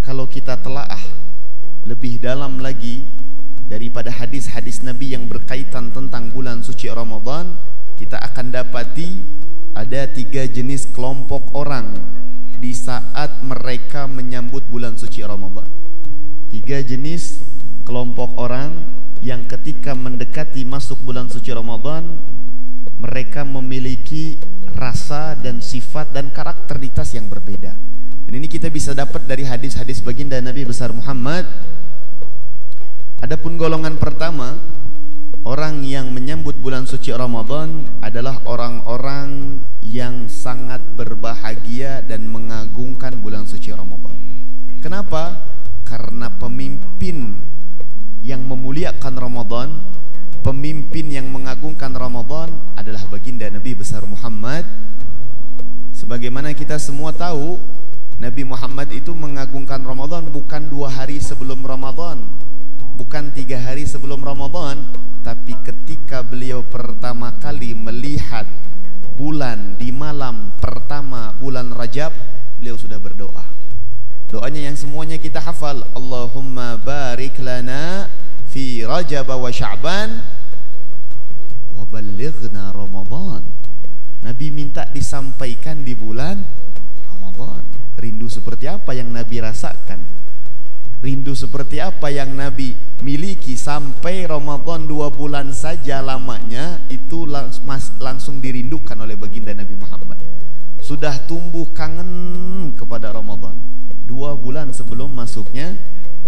kalau kita telaah lebih dalam lagi daripada hadis-hadis Nabi yang berkaitan tentang bulan suci Ramadan, kita akan dapati ada 3 jenis kelompok orang di saat mereka menyambut bulan suci Ramadan. 3 jenis kelompok orang yang ketika mendekati masuk bulan suci Ramadan, mereka memiliki rasa dan sifat dan karakteristitas yang berbeda. Dan ini kita bisa dapat dari hadis-hadis baginda Nabi besar Muhammad. Adapun golongan pertama, orang yang menyambut bulan suci Ramadan adalah orang-orang yang sangat berbahagia dan mengagungkan bulan suci Ramadan. Kenapa? Karena pemimpin yang memuliakan Ramadan, pemimpin yang mengagungkan Ramadan adalah baginda Nabi besar Muhammad. Sebagaimana kita semua tahu, Nabi Muhammad itu mengagungkan Ramadan bukan 2 hari sebelum Ramadan, bukan 3 hari sebelum Ramadan, tapi ketika beliau pertama kali melihat bulan di malam pertama bulan Rajab, beliau sudah berdoa. Doanya yang semuanya kita hafal, Allahumma barik lana fi Rajab wa Sya'ban wa ballighna Ramadan. Nabi minta disampaikan di bulan Ramadan. Rindu seperti apa yang Nabi rasakan, rindu seperti apa yang Nabi miliki sampai Ramadan 2 bulan saja lamanya, itu langsung dirindukan oleh baginda Nabi Muhammad. Sudah tumbuh kangen kepada Ramadan 2 bulan sebelum masuknya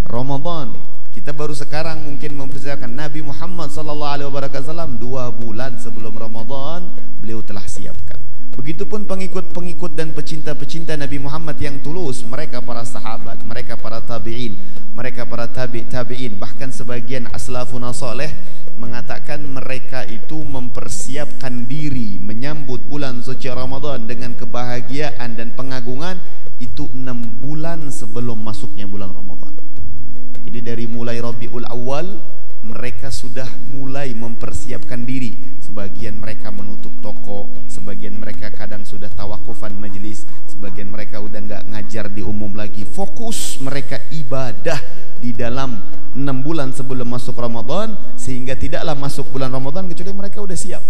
Ramadan. Kita baru sekarang mungkin mempersiapkan. Nabi Muhammad SAW 2 bulan sebelum Ramadan beliau telah siapkan. Begitupun pengikut-pengikut dan pecinta-pecinta Nabi Muhammad yang tulus, mereka para sahabat, mereka para tabi'in, mereka para tabi'in, bahkan sebagian aslafuna saleh mengatakan mereka itu mempersiapkan diri menyambut bulan suci Ramadan dengan kebahagiaan dan pengagungan itu 6 bulan sebelum masuknya bulan Ramadan. Jadi dari mulai Rabiul Awal mereka sudah mulai mempersiapkan diri. Sebagian mereka menutup toko, sebagian mereka kadang sudah tawakufan majelis, sebagian mereka udah nggak ngajar di umum lagi. Fokus mereka ibadah di dalam 6 bulan sebelum masuk Ramadan, sehingga tidaklah masuk bulan Ramadan kecuali mereka udah siap.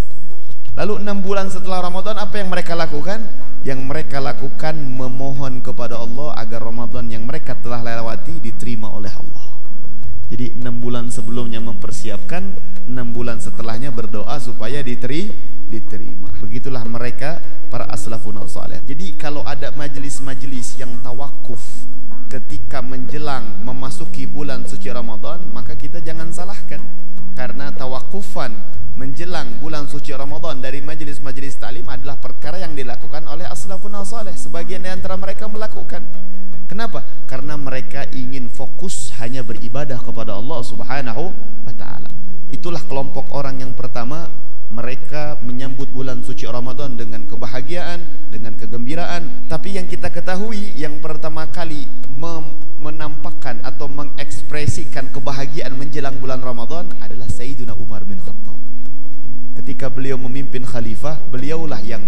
Lalu 6 bulan setelah Ramadan apa yang mereka lakukan? Yang mereka lakukan memohon kepada Allah agar Ramadan yang mereka telah lewati diterima oleh Allah. Jadi 6 bulan sebelumnya mempersiapkan, 6 bulan setelahnya berdoa supaya diterima. Begitulah mereka para aslafun salih. Jadi kalau ada majelis-majelis yang tawakuf ketika menjelang memasuki bulan suci Ramadan, maka kita jangan salahkan. Karena tawakufan menjelang bulan suci Ramadan dari majelis-majelis ta'lim adalah perkara yang dilakukan oleh aslafun salih. Sebagian di antara mereka melakukan. Kenapa? Karena mereka ingin fokus hanya beribadah kepada Allah Subhanahu wa ta'ala. Itulah kelompok orang yang pertama, mereka menyambut bulan suci Ramadan dengan kebahagiaan, dengan kegembiraan. Tapi yang kita ketahui, yang pertama kali menampakkan atau mengekspresikan kebahagiaan menjelang bulan Ramadan adalah Sayyidina Umar bin Khattab. Ketika beliau memimpin khalifah, beliaulah yang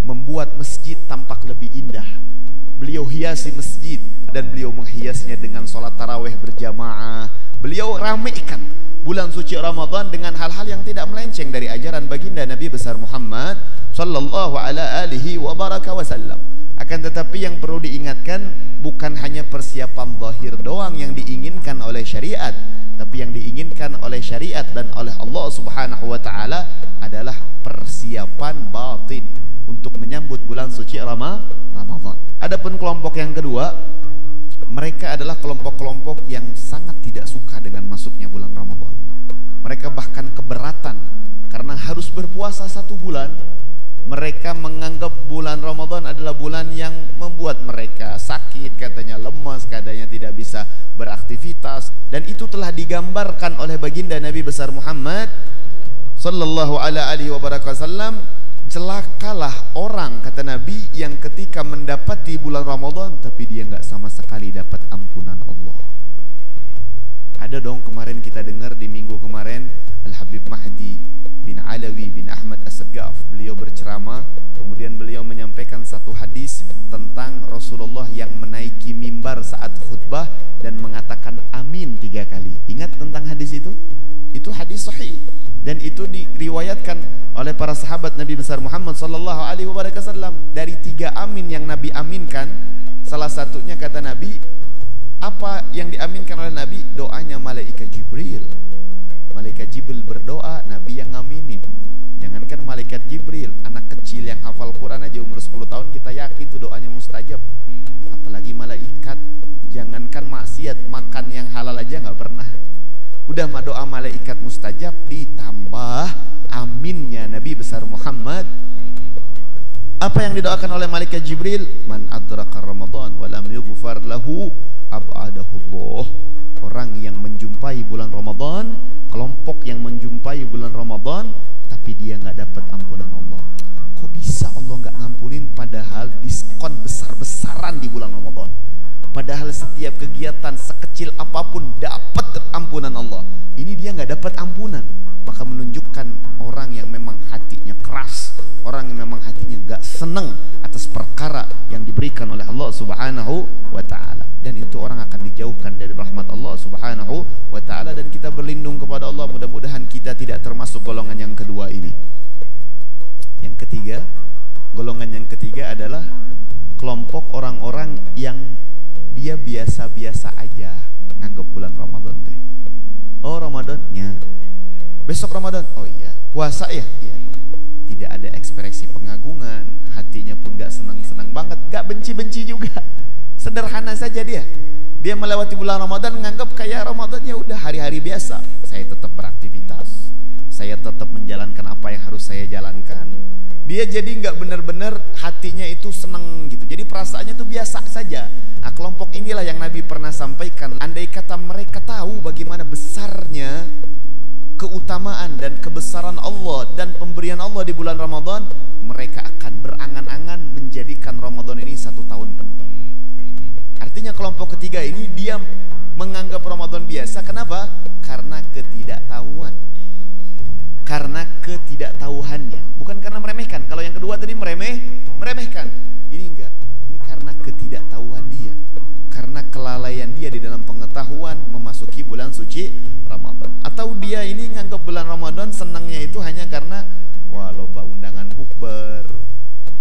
membuat masjid tampak lebih indah. Beliau hiasi masjid dan beliau menghiasnya dengan sholat tarawih berjamaah. Beliau ramaikan bulan suci Ramadan dengan hal-hal yang tidak melenceng dari ajaran baginda Nabi besar Muhammad sallallahu alaihi wa baraka wasallam. Akan tetapi yang perlu diingatkan, bukan hanya persiapan zahir doang yang diinginkan oleh syariat, tapi yang diinginkan oleh syariat dan oleh Allah Subhanahu wa ta'ala adalah persiapan batin untuk menyambut bulan suci Ramadan. Adapun kelompok yang kedua, mereka adalah kelompok-kelompok yang sangat tidak suka dengan masuknya bulan Ramadan. Mereka bahkan keberatan karena harus berpuasa 1 bulan. Mereka menganggap bulan Ramadan adalah bulan yang membuat mereka sakit, katanya lemas, katanya tidak bisa beraktivitas. Dan itu telah digambarkan oleh baginda Nabi besar Muhammad sallallahu alaihi wasallam. Celakalah orang, kata Nabi, yang ketika mendapati bulan Ramadan tapi dia nggak sama sekali dapat ampunan Allah. Ada dong kemarin kita dengar di minggu kemarin, Al-Habib Mahdi bin Alawi bin Ahmad As-Sagaf, beliau berceramah, kemudian beliau menyampaikan satu hadis tentang Rasulullah yang menaiki mimbar saat khutbah Dan itu diriwayatkan oleh para sahabat Nabi besar Muhammad sallallahu alaihi wasallam. Dari 3 amin yang Nabi aminkan, salah satunya kata Nabi, apa yang diaminkan oleh Nabi? Doanya malaikat Jibril. Malaikat Jibril berdoa, Nabi yang ngaminin. Jangankan malaikat Jibril, anak kecil yang hafal Quran aja umur 10 tahun kita yakin itu doanya mustajab. Apalagi malaikat. Jangankan maksiat, makan yang halal aja nggak pernah. Udah mah doa malaikat mustajab, ditambah aminnya Nabi besar Muhammad. Apa yang didoakan oleh malaikat Jibril? Man adraka Ramadan wa lam yughfar lahu ab'adahullah. Orang yang menjumpai bulan Ramadan, kelompok yang menjumpai bulan Ramadan tapi dia nggak dapat ampunan Allah. Kok bisa Allah nggak ngampunin padahal diskon besar-besaran di bulan Ramadan? Padahal setiap kegiatan sekecil apapun dapat ampunan Allah. Ini dia nggak dapat ampunan. Maka menunjukkan orang yang memang hatinya keras, orang yang memang hatinya nggak seneng atas perkara yang diberikan oleh Allah Subhanahu wa Ta'ala. Dan itu orang akan dijauhkan dari rahmat Allah Subhanahu wa Ta'ala. Dan kita berlindung kepada Allah. Mudah-mudahan kita tidak termasuk golongan yang kedua ini. Yang ketiga, golongan yang ketiga adalah kelompok orang-orang yang dia biasa-biasa aja nganggap bulan Ramadan teh. Oh Ramadannya, besok Ramadan, oh iya. Puasa ya, iya. Tidak ada ekspresi pengagungan, hatinya pun gak senang-senang banget, gak benci-benci juga. Sederhana saja dia. Dia melewati bulan Ramadan nganggap kayak Ramadannya udah hari-hari biasa. Saya tetap beraktivitas, saya tetap menjalankan apa yang harus saya jalankan. Dia jadi nggak benar-benar hatinya itu seneng gitu. Jadi perasaannya itu biasa saja. Nah, kelompok inilah yang Nabi pernah sampaikan. Andai kata mereka tahu bagaimana besarnya keutamaan dan kebesaran Allah dan pemberian Allah di bulan Ramadan, mereka akan berangan-angan menjadikan Ramadan ini 1 tahun penuh. Artinya kelompok ketiga ini dia menganggap Ramadan biasa. Kenapa? Karena ketidaktahuan. Karena ketidaktahuannya, bukan karena meremehkan. Kalau yang kedua tadi meremehkan, ini enggak. Ini karena ketidaktahuan dia, karena kelalaian dia di dalam pengetahuan memasuki bulan suci Ramadan. Atau dia ini nganggap bulan Ramadan senangnya itu hanya karena wah loba undangan bukber,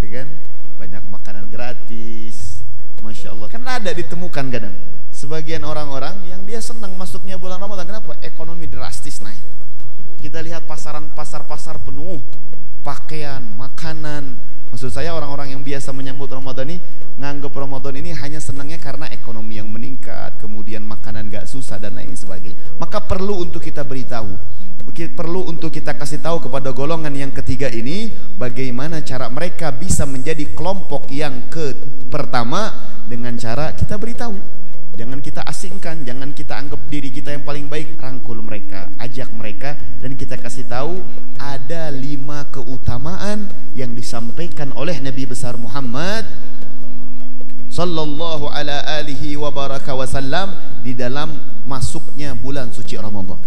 ya kan? Banyak makanan gratis, masya Allah. Kan ada ditemukan kadang sebagian orang-orang yang dia senang masuknya bulan Ramadan. Kenapa? Ekonomi drastis naik. Kita lihat pasar-pasar penuh pakaian, makanan. Maksud saya orang-orang yang biasa menyambut Ramadan ini nganggap Ramadan ini hanya senangnya karena ekonomi yang meningkat, kemudian makanan gak susah dan lain sebagainya. Maka perlu untuk kita beritahu, perlu untuk kita kasih tahu kepada golongan yang ketiga ini bagaimana cara mereka bisa menjadi kelompok yang pertama dengan cara kita beritahu. Jangan kita asingkan, jangan kita anggap diri kita yang paling baik. Rangkul mereka, ajak mereka, dan kita kasih tahu ada 5 keutamaan yang disampaikan oleh Nabi besar Muhammad sallallahu ala alihi wa baraka wasallam di dalam masuknya bulan suci Ramadan.